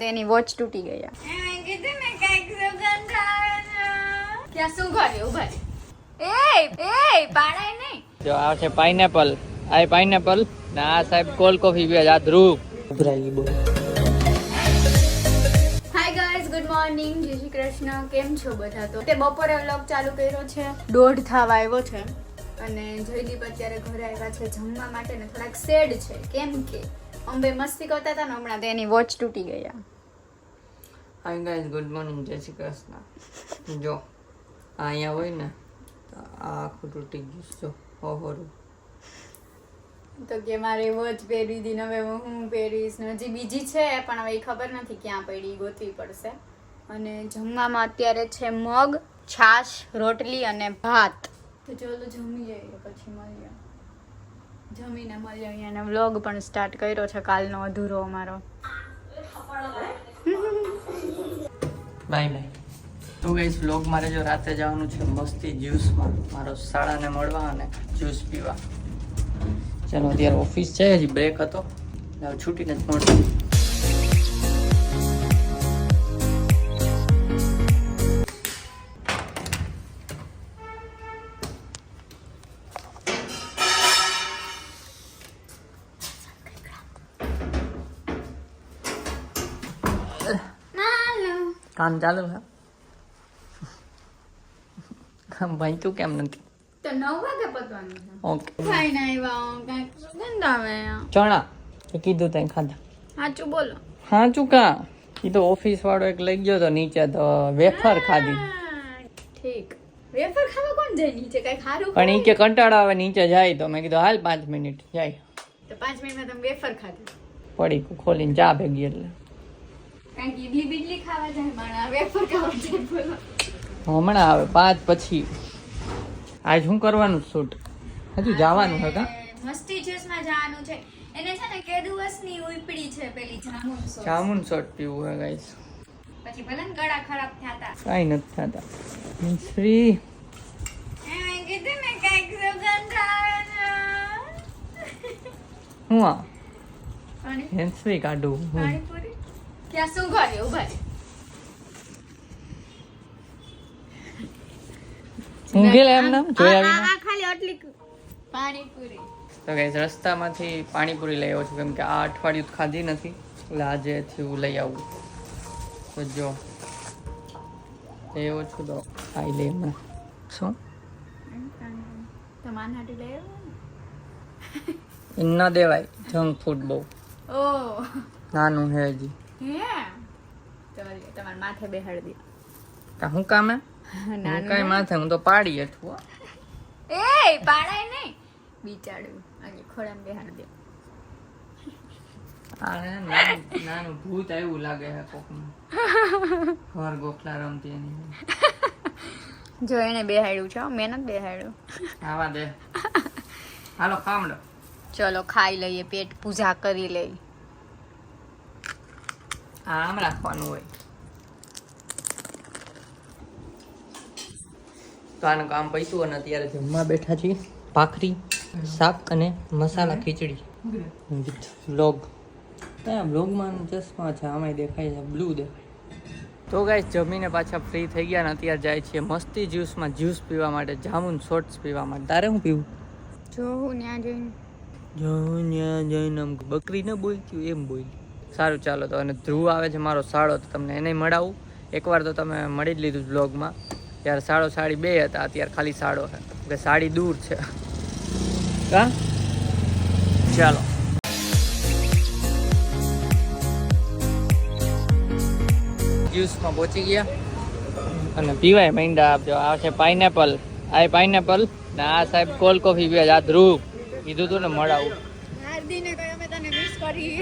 તેની વોચ તૂટી ગઈ. ક્યાં શું કર્યું? ઉભા પાડાય નહીં. જો આ છે પાઇનેપલ, આ પાઇનેપલ ને આ સાહેબ કોલ્ડ કોફી પીવે છે. આ ધ્રુવ ઉભરાઈ બહુ. હાય ગાઈઝ, ગુડ મોર્નિંગ, જય શ્રી કૃષ્ણ. કેમ છો બધા? તો તે બપોરે વ્લોગ ચાલુ કર્યો છે, 1:30 થવા આવ્યો છે અને જયદીપ અત્યારે ઘરે આવ્યા છે જમવા માટે ને થોડાક સેડ છે કેમ કે અંબે મસ્તી કરતા હતા ને હમણાં તેની વોચ તૂટી ગઈ. હાય ગાઈઝ, ગુડ મોર્નિંગ, જય શ્રી કૃષ્ણ. જો અહીંયા હોય ને તો આ આખું તૂટી ગયું. જો હોરું તો કે મારે વોચ પહેરી હતી ને હવે હું પહેરીશ ને હજી બીજી છે પણ હવે એ ખબર નથી ક્યાં પડી, ગોતવી પડશે. અને જમવામાં અત્યારે છે મગ, છાશ, રોટલી અને ભાત. તો ચલો જમી જઈએ પછી મળીએ. જમીને મળીએ. અહીંયા વ્લોગ પણ સ્ટાર્ટ કર્યો છે કાલનો અધૂરો અમારો. Bye bye. તો ગાઈસ વ્લોગ મારે જો રાતે જવાનું છે મસ્તી જ્યુસમાં, મારો શાળાને મળવા અને જ્યુસ પીવા. ચાલો અત્યારે ઓફિસ છે, હજી બ્રેક હતો, છૂટીને જ મળશે. કામ ચાલુ છે. ભાઈ તું કેમ નથી? તો 9 વાગે પતવાનું છે. ઓકે. ખાઈને આવ્યા કાંઈક સુગંધ આવે. ચણા એ કીધું તઈ ખાધા. સાચું બોલો. હા ચૂકા એ તો ઓફિસ વાળો એક લઈ ગયો તો નીચે, તો વેફર ખાધી. ઠીક. વેફર ખાવા કોણ જાય નીચે? કઈ ખારું પણ ઈ કે કંટાળો આવે નીચે જાય, તો મેં કીધું હાલ 5 મિનિટ જાય. તો 5 મિનિટમાં તમે વેફર ખાધી. પડી ખોલીને ચા ભેગી એટલે કારણ કે ઈડલી બીડલી ખાવા જાય માણા, વેફર ખાવા જાય. બોલો હમણાં આવે 5 પછી. આજ શું કરવાનું શૂટ? હજુ જવાનું છે કા? મસ્તી જ્યુસમાં જવાનું છે. એને છે ને કેદુવસની ઉઈપડી છે પેલી જામુન સોસ. જામુન શોટ પીવું હે ગાઈસ. પછી ભલે ને ગળા ખરાબ થયા હતા. કાઈ નથી થતા. શ્રી મેં કીધું ને કાંઈક સુગંધ આવે છે. હું આ પાણી હેન્સફ્રી કાઢું હું. પાણીપુરી ક્યાં શું કર્યું? ઉભા ઊંઘેલા એમ નામ જોયા વિના. આ ખાલી આટલી પાણીપુરી. તો ગાઈસ રસ્તામાંથી પાણીપુરી લઈ આવ્યો છું, કેમ કે આ અઠવાડિયું ખાધી નથી, એટલે આજે થયું લઈ આવું. તો જો એવો છું તો ખાઈ લે હમણાં. શું તો માનહાટી લઈ આવ્યો એ ન દેવાય, જંક ફૂડ બહુ ઓ નાનું હે હજી. હે તમારે માથે બેહાડી હું કામે દે. કઈ માથે, હું તો પાડી હેઠું. એ પાડાય નહીં બિચાડું, આજે ખોડામાં બેહાડી દે. આ નાનું ભૂત આવ્યું લાગે છે કોકનું. ઘર ગોખલા રમતી એની. જો એને બેહાડ્યું છે, મેં નથી બેહાડ્યું. આવા દે. હાલો ખામડો. ચલો ખાઈ લઈએ, પેટ પૂજા કરી લઈ. આમ રાખવાનું હોય. તો આનું કામ પૈતું અને અત્યારે જમવા બેઠા છીએ. ભાખરી, શાક અને મસાલા ખીચડી. વ્લોગ વ્લોગમાં ચશ્મા છે, આમાંય દેખાય છે, બ્લુ દેખાય. તો ગાઈસ જમીને પાછા ફ્રી થઈ ગયા ને અત્યારે જાય છીએ મસ્તી જ્યુસમાં જ્યુસ પીવા માટે, જામુન શોર્ટ્સ પીવા માટે. તારે શું પીવું? જો ત્યાં જઈને આમ બકરી ન બોલતી એમ બોલી. સારું ચાલો તો. અને ધ્રુવ આવે છે મારો સાળો, તો તમને એને મળાવું. એકવાર તો તમે મળી જ લીધું વ્લોગમાં. ત્યારે સાળો સાડી 2 હતા, અત્યારે ખાલી સાડો છે, કે સાડી દૂર છે. હા ચાલો. જ્યુસમાં પહોંચી ગયા અને પીવાય માંડ્યા. આપજો આ છે પાઇનેપલ, આ પાઇનેપલ ને આ સાહેબ કોલ્ડ કોફી પીવે છે. આ ધ્રુવ કીધું તું ને મળાવું. હાર્દીને કહ્યું અમે તને મિસ કરી.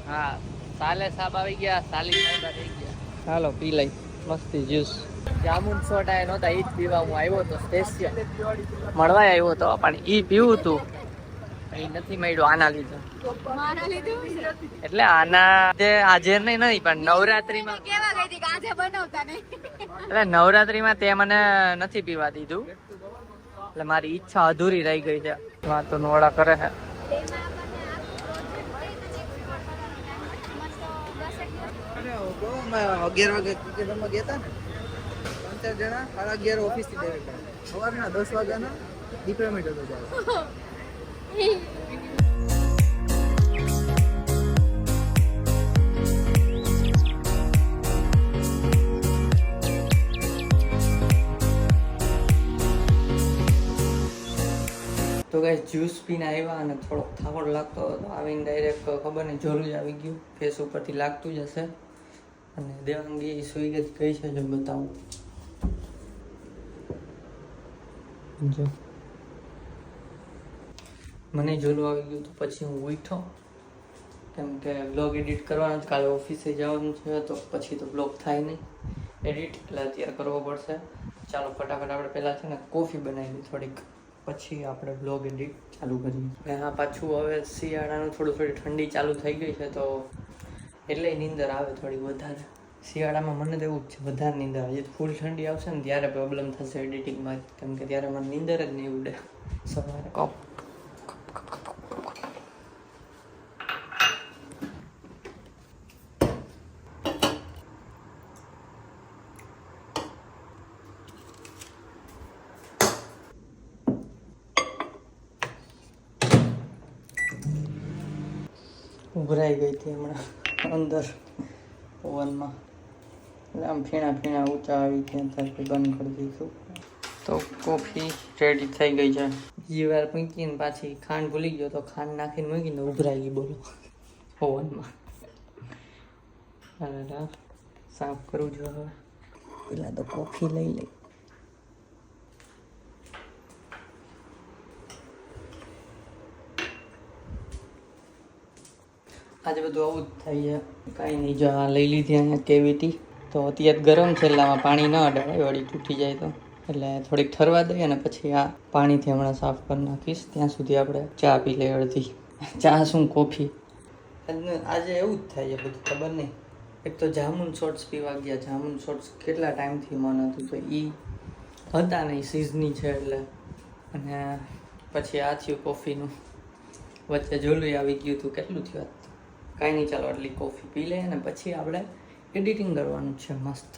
હા સાલે સાહેબ આવી ગયા, સાલી સાહેબ આવી ગયા. ચાલો પી લઈ મસ્તી જ્યુસ. જામુન શોટ આ નહોતા, એ જ પીવા હું આવ્યો હતો સ્પેશિયલ. મળવા આવ્યો હતો પણ એ પીવું હતું, એ નથી મળ્યું આના લીધે. મારા લીધે એટલે આના આજે નહીં પણ નવરાત્રીમાં કેવા ગઈ હતી કે આજે બનાવતા નહીં. એટલે નવરાત્રીમાં તે મને નથી પીવા દીધું, એટલે મારી ઈચ્છા અધૂરી રહી ગઈ છે. વાતો નોળા કરે છે. 11 વાગે ક્રિકેટ રમવા ગયા હતા ને 3-4 જણા 11:30 ઓફિસ થી ડાયરેક્ટ સવારના 10 વાગ્યાના ડિપ્લોમેટ હતો ત્યારે. તો ગાઈસ જ્યુસ પીને આવ્યા અને થોડોક થાકોડ લાગતો હતો. આવીને ડાયરેક્ટ ખબર નહીં જોરું જ આવી ગયું. ફેસ ઉપરથી લાગતું જ હશે. અને દેવાંગી સુઈ ગઈ છે જો બતાવું. જો મને જોરું આવી ગયું તો પછી હું ઉઠ્યો કેમ કે બ્લોગ એડિટ કરવાનો છે. કાલે ઓફિસે જવાનું છે તો પછી તો બ્લોગ થાય નહીં એડિટ, એટલે અત્યારે કરવો પડશે. ચાલો ફટાફટ આપણે પહેલાં છે ને કોફી બનાવી લઈએ થોડીક, પછી આપણે બ્લોગ એડિટ ચાલુ કરીએ. અને હા પાછું હવે શિયાળાનું થોડી ઠંડી ચાલુ થઈ ગઈ છે તો એટલે નીંદર આવે થોડી વધારે. શિયાળામાં મને તો એવું જ છે વધારે નીંદર આવે. જે ફૂલ ઠંડી આવશે ને ત્યારે પ્રોબ્લેમ થશે એડિટિંગમાં, કેમ કે ત્યારે મને નીંદર જ નહીં ઉડે સવારે. ઉભરાઈ ગઈ હતી હમણાં અંદર ઓવનમાં, એટલે આમ ફીણા ઊંચા આવી ગયા ત્યારથી બંધ કરી દઈશું. તો કોફી રેડી થઈ ગઈ છે. બીજી વાર મૂકીને પાછી ખાંડ ભૂલી ગયો તો ખાંડ નાખીને મૂકીને ઉભરાઈ ગઈ બોલો ઓવનમાં. અરે સાફ કરવું જોઈએ હવે. પેલા તો કોફી લઈ લઈ. આજે બધું આવું જ થાય છે, કાંઈ નહીં. જો આ લઈ લીધી અહીંયા કેવિટી. તો અત્યારે ગરમ છે એટલે આમાં પાણી ન અડાડે, વળી તૂટી જાય તો. એટલે થોડીક ઠરવા દઈએ અને પછી આ પાણીથી હમણાં સાફ કરી નાખીશ. ત્યાં સુધી આપણે ચા પી લઈએ અડધી. ચા શું કોફી. આજે એવું જ થાય છે બધું, ખબર નહીં. એક તો જામુન શોર્ટ્સ પીવા ગયા. જામુન શોર્ટ્સ કેટલા ટાઈમથી મન હતું તો એ હતા નહીં, સિઝની છે એટલે. અને પછી આ થયું કોફીનું. વચ્ચે જોલું આવી ગયું હતું. કેટલું થયું? કાંઈ નહીં, ચાલો આટલી કોફી પી લે અને પછી આપણે એડિટિંગ કરવાનું છે મસ્ત.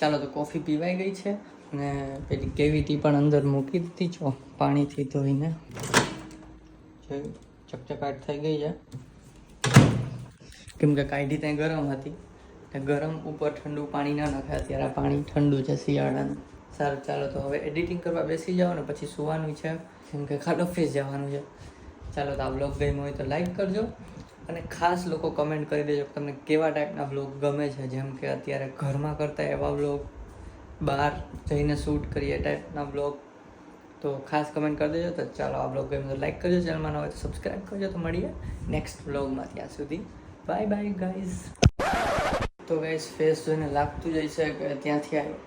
ચાલો તો કોફી પીવાઈ ગઈ છે અને પેલી કેવિટી પણ અંદર મૂકી દીધી છો પાણીથી ધોઈને. જોયું ચકચકાટ થઈ ગઈ છે કેમ કે કાઢી ત્યાં ગરમ હતી. ગરમ ઉપર ઠંડુ પાણી ના નાખે. અત્યારે આ પાણી ઠંડુ છે શિયાળાનું. સારું ચાલો તો હવે એડિટિંગ કરવા બેસી જાઓ ને પછી સુવાનું છે કેમ કે ખાલી ઓફિસ જવાનું છે. ચાલો તો આ બ્લોગ ગમ્યો હોય તો લાઈક કરજો અને ખાસ લોકો કમેન્ટ કરી દેજો કે તમને કેવા ટાઈપના બ્લોગ ગમે છે. જેમ કે અત્યારે ઘરમાં કરતા એવા બ્લોગ, બહાર જઈને શૂટ કરીએ ટાઈપના બ્લોગ. તો ખાસ કમેન્ટ કરી દેજો. તો ચાલો આ બ્લોગ ગમ્યો તો લાઈક કરજો, ચેનલમાં ન હોય તો સબસ્ક્રાઈબ કરજો. તો મળીએ નેક્સ્ટ બ્લોગમાં. ત્યાં સુધી બાય બાય ગાઈઝ. તો ગાઈઝ ફેસ જોઈને લાગતું જ હશે કે ત્યાંથી આવ્યો.